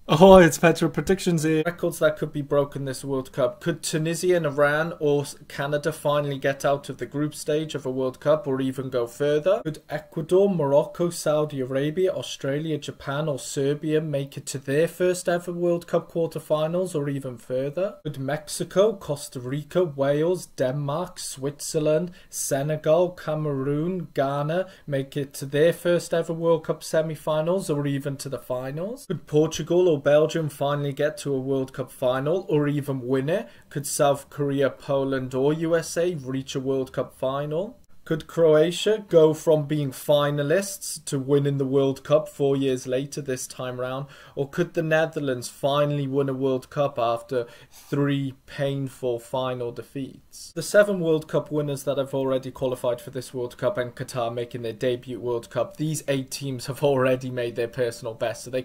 Oh, it's Petro predictions here. Records that could be broken this World Cup. Could Tunisia and Iran or Canada finally get out of the group stage of a World Cup or even go further? Could Ecuador, Morocco, Saudi Arabia, Australia, Japan or Serbia make it to their first ever World Cup quarterfinals or even further? Could Mexico, Costa Rica, Wales, Denmark, Switzerland, Senegal, Cameroon, Ghana make it to their first ever World Cup semi-finals or even to the finals? Could Portugal or Belgium finally get to a World Cup final or even win it? Could South Korea, Poland or USA reach a World Cup final? Could Croatia go from being finalists to winning the World Cup 4 years later this time round? Or could the Netherlands finally win a World Cup after 3 painful final defeats? The 7 World Cup winners that have already qualified for this World Cup and Qatar making their debut World Cup, these 8 teams have already made their personal best, so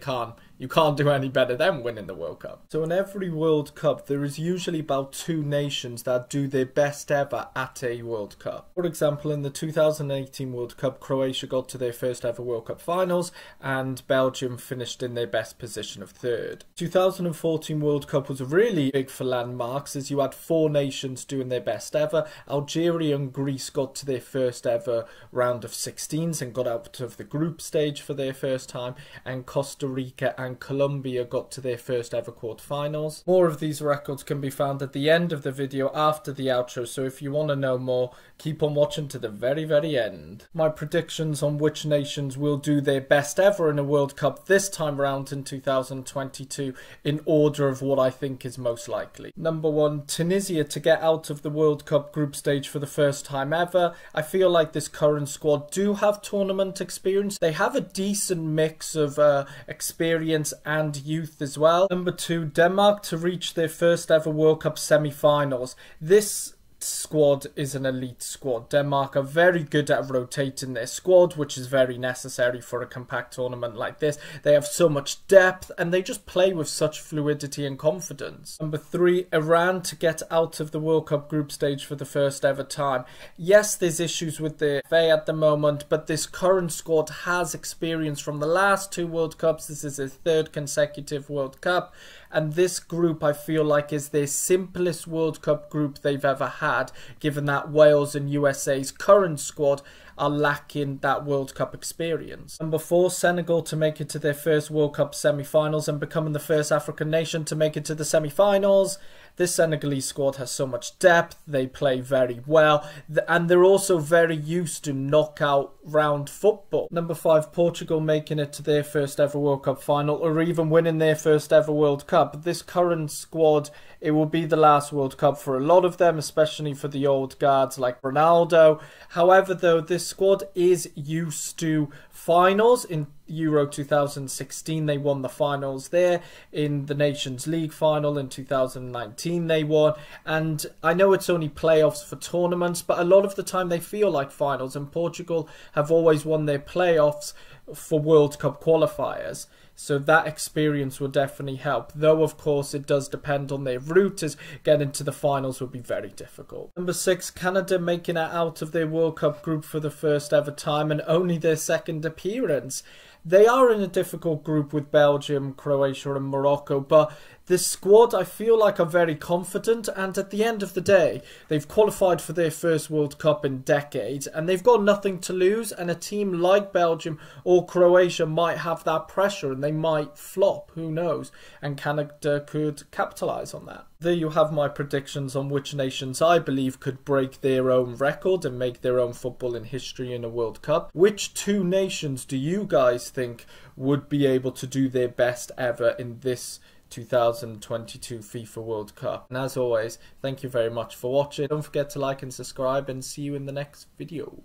you can't do any better than winning the World Cup. So in every World Cup, there is usually about 2 nations that do their best ever at a World Cup. For example, in the 2018 World Cup, Croatia got to their first ever World Cup finals and Belgium finished in their best position of 3rd. 2014 World Cup was really big for landmarks as you had 4 nations doing their best ever. Algeria and Greece got to their first ever round of 16s and got out of the group stage for their first time, and Costa Rica and Colombia got to their first ever quarterfinals. More of these records can be found at the end of the video after the outro, so if you want to know more, keep on watching to the very end. My predictions on which nations will do their best ever in a World Cup this time around in 2022 in order of what I think is most likely. Number 1, Tunisia to get out of the World Cup group stage for the first time ever. I feel like this current squad do have tournament experience. They have a decent mix of experience and youth as well. Number 2, Denmark to reach their first ever World Cup semi-finals. This squad is an elite squad. Denmark are very good at rotating their squad, which is very necessary for a compact tournament like this. They have so much depth and they just play with such fluidity and confidence. Number 3, Iran to get out of the World Cup group stage for the first ever time. Yes, there's issues with the FA at the moment, but this current squad has experience from the last 2 World Cups. This is their 3rd consecutive World Cup, and this group I feel like is their simplest World Cup group they've ever had, given that Wales and USA's current squad are lacking that World Cup experience. Number 4, Senegal to make it to their first World Cup semi-finals and becoming the first African nation to make it to the semi-finals. This Senegalese squad has so much depth, they play very well, and they're also very used to knockout round football. Number 5, Portugal making it to their first ever World Cup final or even winning their first ever World Cup. This current squad, it will be the last World Cup for a lot of them, especially for the old guards like Ronaldo. However, though, this squad is used to finals. In Euro 2016 they won the finals there. In the Nations League final in 2019 they won, and I know it's only playoffs for tournaments, but a lot of the time they feel like finals, and Portugal have always won their playoffs for World Cup qualifiers. So that experience will definitely help, though of course it does depend on their route, as getting to the finals would be very difficult. Number 6, Canada making it out of their World Cup group for the first ever time and only their 2nd appearance. They are in a difficult group with Belgium, Croatia and Morocco, but this squad I feel like are very confident, and at the end of the day they've qualified for their first World Cup in decades and they've got nothing to lose, and a team like Belgium or Croatia might have that pressure and they might flop, who knows, and Canada could capitalise on that. There you have my predictions on which nations I believe could break their own record and make their own football in history in a World Cup. Which 2 nations do you guys think would be able to do their best ever in this 2022 FIFA World Cup? And as always, thank you very much for watching. Don't forget to like and subscribe, and see you in the next video.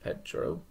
Petro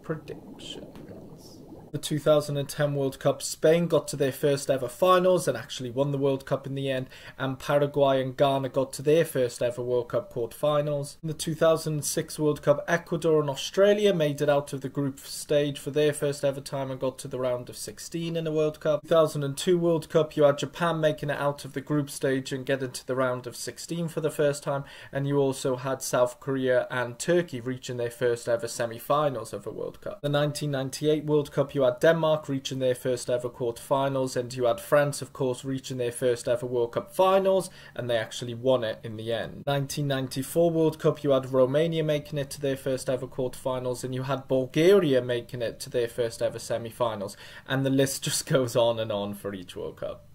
predictions. The 2010 World Cup, Spain got to their first ever finals and actually won the World Cup in the end, and Paraguay and Ghana got to their first ever World Cup quarterfinals. In the 2006 World Cup, Ecuador and Australia made it out of the group stage for their first ever time and got to the round of 16 in the World Cup. 2002 World Cup, you had Japan making it out of the group stage and getting to the round of 16 for the first time, and you also had South Korea and Turkey reaching their first ever semi-finals of a World Cup. The 1998 World Cup, you had Denmark reaching their first ever quarterfinals, and you had France, of course, reaching their first ever World Cup finals, and they actually won it in the end. 1994 World Cup, you had Romania making it to their first ever quarterfinals, and you had Bulgaria making it to their first ever semi-finals, and the list just goes on and on for each World Cup.